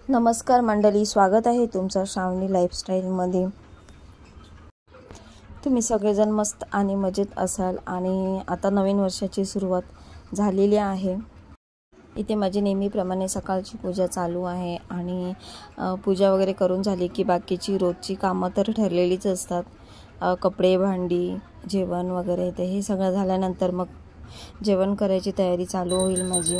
नमस्कार मंडळी, स्वागत आहे तुमचं श्रावणी लाईफस्टाईलमध्ये। तुम्ही सगळेजण मस्त आणि मजेत असाल आणि आता नवीन वर्षाची सुरुवात झालेली आहे। इथे माझी नेहमीप्रमाणे सकाळची पूजा चालू आहे आणि पूजा वगैरे करून झाली की बाकीची रोजची कामं तर ठरलेलीच असतात। कपडे, भांडी, जेवण वगैरे ते हे सगळं झाल्यानंतर मग जेवण करायची तयारी चालू होईल माझी।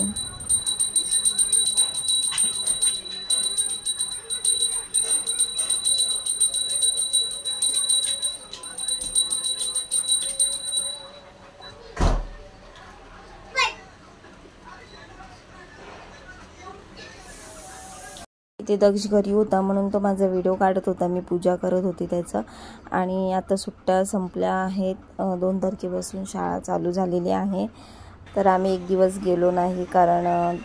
ते दक्ष घरी होता म्हणून तो माझा व्हिडिओ काढत होता, मी पूजा करत होती त्याचा। आणि आता सुट्ट्या संपल्या आहेत, 2 तारखेपासून शाळा चालू झालेली आहे। तर आम्ही एक दिवस गेलो नाही कारण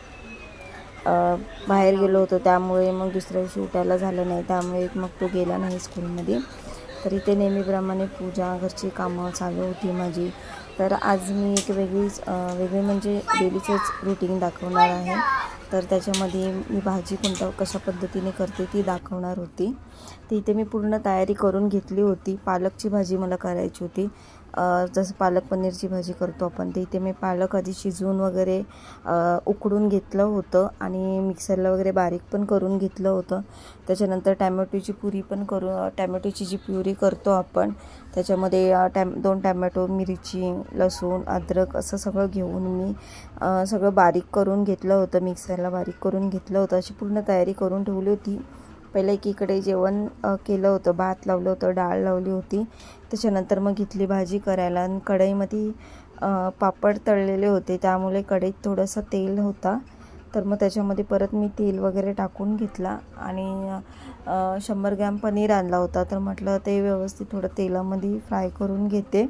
बाहेर गेलो होतो, त्यामुळे मग दुसऱ्या दिवशी उठायला झालं नाही, त्यामुळे मग तो गेला नाही स्कूलमध्ये। तर इथे नेहमीप्रमाणे पूजा घरची कामं चालू होती माझी। तर आज मी एक वेगळी म्हणजे डेलीचंच रुटीन दाखवणार आहे। तर त्याच्यामध्ये मी भाजी कशा पद्धतीने करते ती दाखवणार होती। तर इथे मी पूर्ण तयारी करून घेतली होती। पालकची भाजी मला करायची होती, जसं पालक पनीरची भाजी करतो आपण। ते इथे मी पालक आधी शिजवून वगैरे उकडून घेतलं होतं आणि मिक्सरला वगैरे बारीक पण करून घेतलं होतं। त्याच्यानंतर टॅमॅटोची जी प्युरी करतो आपण, त्याच्यामध्ये 2 टॅमॅटो, मिरची, लसूण, अद्रक असं सगळं घेऊन मी सगळं बारीक करून घेतलं होतं, मिक्सरला बारीक करून घेतलं होतं। अशी पूर्ण तयारी करून ठेवली होती। पहिले एकीकडे जेवण केलं होतं, भात लावलं होतं, डाळ लावली होती। त्याच्यानंतर मग घेतली भाजी करायला आणि कढईमध्ये पापड तळलेले होते, त्यामुळे कढईत थोडंसं तेल होता। तर मग त्याच्यामध्ये परत मी तेल वगैरे टाकून घेतला आणि 100 ग्रॅम पनीर आणला होता। तर म्हटलं ते व्यवस्थित थोडं तेलामध्ये फ्राय करून घेते।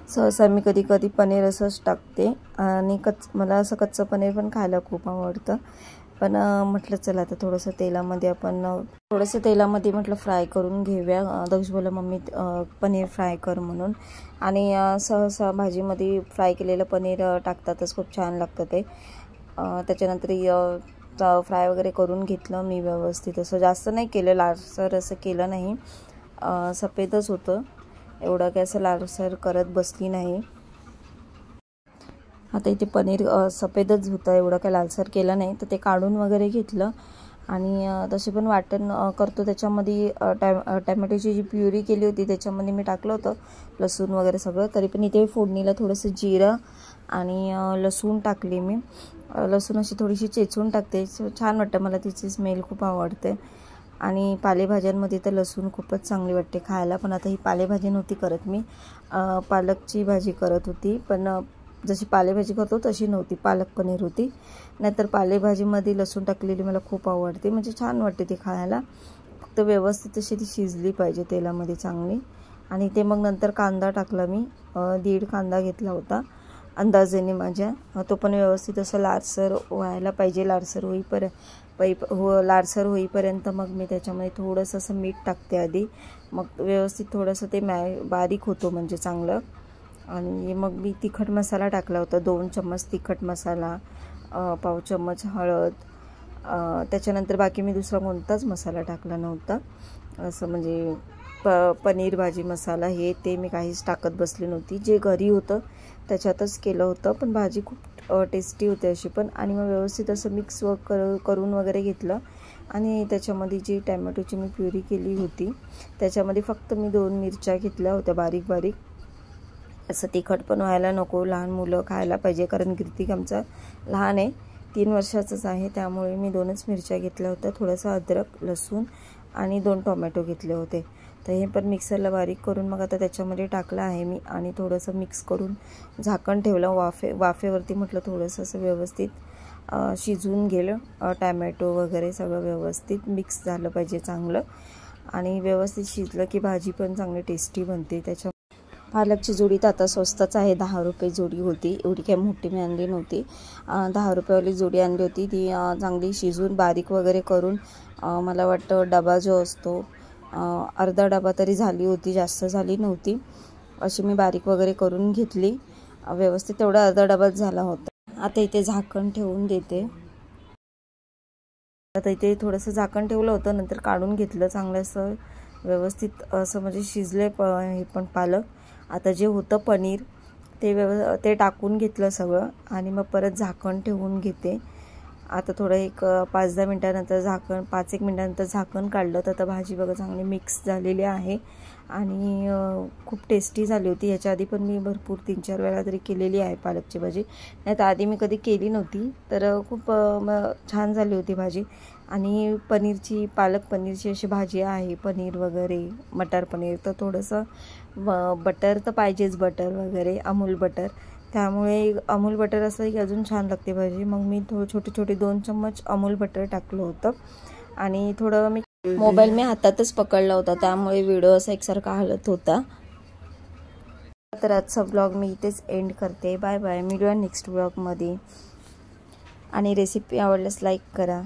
सहसा मी कधी पनीर असंच टाकते आणि मला असं कच्चं पनीर पण खायला खूप आवडतं। पण म्हटलं चला आता थोडंसं तेलामध्ये म्हटलं फ्राय करून घेऊया। दक्ष बोला मम्मी पनीर फ्राय कर म्हणून। आणि सहसा भाजीमध्ये फ्राय केलेलं पनीर टाकतातच, खूप छान लागतं ते। त्याच्यानंतर फ्राय वगैरे करून घेतलं मी व्यवस्थित, असं जास्त नाही केलं, लालसर असं केलं नाही, सफेदच होतं, एवढं काय असं लालसर करत बसली नाही। आता इथे पनीर सफेदच होतं, एवढं काय लालसर केलं नाही। तर ते काढून वगैरे घेतलं आणि तसे पण वाटण करतो त्याच्यामध्ये टॅमॅटोची जी प्युरी केली होती त्याच्यामध्ये मी टाकलं होतं लसूण वगैरे सगळं। तरी पण इथे फोडणीला थोडंसं जिरं आणि लसूण टाकली मी। लसूण अशी थोडीशी चेचून टाकते, छान वाटतं मला, तिची स्मेल खूप आवडते। आणि पालेभाज्यांमध्ये तर लसूण खूपच चांगली वाटते खायला। पण आता ही पालेभाजी नव्हती करत मी, पालकची भाजी करत होती। पण जशी पालेभाजी करतो तशी नव्हती, पालक पनीर होती। नाहीतर पालेभाजीमध्ये लसूण टाकलेली मला खूप आवडते, म्हणजे छान वाटते ती खायला, फक्त व्यवस्थित अशी ती शिजली पाहिजे तेलामध्ये चांगली। आणि ते मग नंतर कांदा टाकला मी, 1.5 कांदा घेतला होता अंदाजेने माझ्या। तो पण व्यवस्थित असं लालसर व्हायला पाहिजे, लालसर होईपर्यंत मग मी त्याच्यामध्ये थोडंसं असं मीठ टाकते आधी, मग व्यवस्थित थोडंसं ते बारीक होतो म्हणजे चांगलं। आणि मग मी तिखट मसाला टाकला होता, 2 चम्मच तिखट मसाला, 1/4 चम्मच हळद। त्याच्यानंतर बाकी मी दुसरा कोणताच मसाला टाकला नव्हता, असं म्हणजे पनीर भाजी मसाला हे ते मी काहीच टाकत बसली नव्हती, जे घरी होतं त्याच्यातच केलं होतं। पण भाजी खूप टेस्टी होते अशी पण। आणि मग व्यवस्थित असं मिक्स करून वगैरे घेतलं आणि त्याच्यामध्ये जी टॅमॅटोची मी प्युरी केली होती त्याच्यामध्ये फक्त मी 2 मिरच्या घेतल्या होत्या बारीक बारीक, असं तिखट पण व्हायला नको, लहान मुलं खायला पाहिजे, कारण कृतिक आमचा लहान आहे, 3 वर्षाचाच आहे, त्यामुळे मी 2च मिरच्या घेतल्या होत्या, थोडंसं अद्रक, लसूण आणि 2 टोमॅटो घेतले होते। तर हे पण मिक्सरला बारीक करून मग आता त्याच्यामध्ये टाकलं आहे मी आणि थोडंसं मिक्स करून झाकण ठेवलं वाफेवरती। म्हटलं थोडंसं असं व्यवस्थित शिजून गेलं, टॅमॅटो वगैरे सगळं व्यवस्थित मिक्स झालं पाहिजे चांगलं, आणि व्यवस्थित शिजलं की भाजी पण चांगली टेस्टी बनते। त्याच्या पालकची जोडी तर आता स्वस्तच आहे, 10 रुपये जोडी होती, एवढी काही मोठी मी आणली नव्हती, 10 रुपयावाली जोडी आणली होती। ती चांगली शिजून बारीक वगैरे करून मला वाटतं डबा जो असतो अर्धा डबा तरी झाली होती, जास्त झाली नव्हती, अशी मी बारीक वगैरे करून घेतली व्यवस्थित, तेवढा अर्धा डबाच झाला होता। आता इथे झाकण ठेवून देते। आता इथे थोडंसं झाकण ठेवलं होतं, नंतर काढून घेतलं. चांगलं असं व्यवस्थित असं म्हणजे शिजले हे पण पालक. आता जे होतं पनीर ते टाकून घेतलं सगळं आणि मग परत झाकण ठेवून घेते. आता थोडं एक 5-10 मिनटानंतर 5-1 मिनटानंतर झाकण काढलं तर आता भाजी बघा चांगली मिक्स झालेली आहे आणि खूप टेस्टी झाली होती. ह्याच्या आधी पण मी भरपूर 3-4 वेळा तरी केलेली आहे पालकची भाजी, नाही तर आधी मी कधी केली नव्हती. तर खूप छान झाली होती भाजी. आणि पालक पनीरची अशी भाजी आहे, पनीर वगैरे मटर पनीर. तर थोडंसं बटर तर पाहिजेच, बटर वगैरे अमूल बटर, त्यामुळे अमूल बटर असं की अजून छान लागते भाजी. मग मी छोटे 2 चम्मच अमूल बटर टाकलं होतं आणि थोडं मोबाईल मी हातातच पकडला होता, त्यामुळे व्हिडिओ असा एकसारखा हलत होता. तर आजचा ब्लॉग मी इथेच एंड करते. Bye bye. मिळूया नेक्स्ट ब्लॉगमध्ये. आणि रेसिपी आवडल्यास लाईक करा.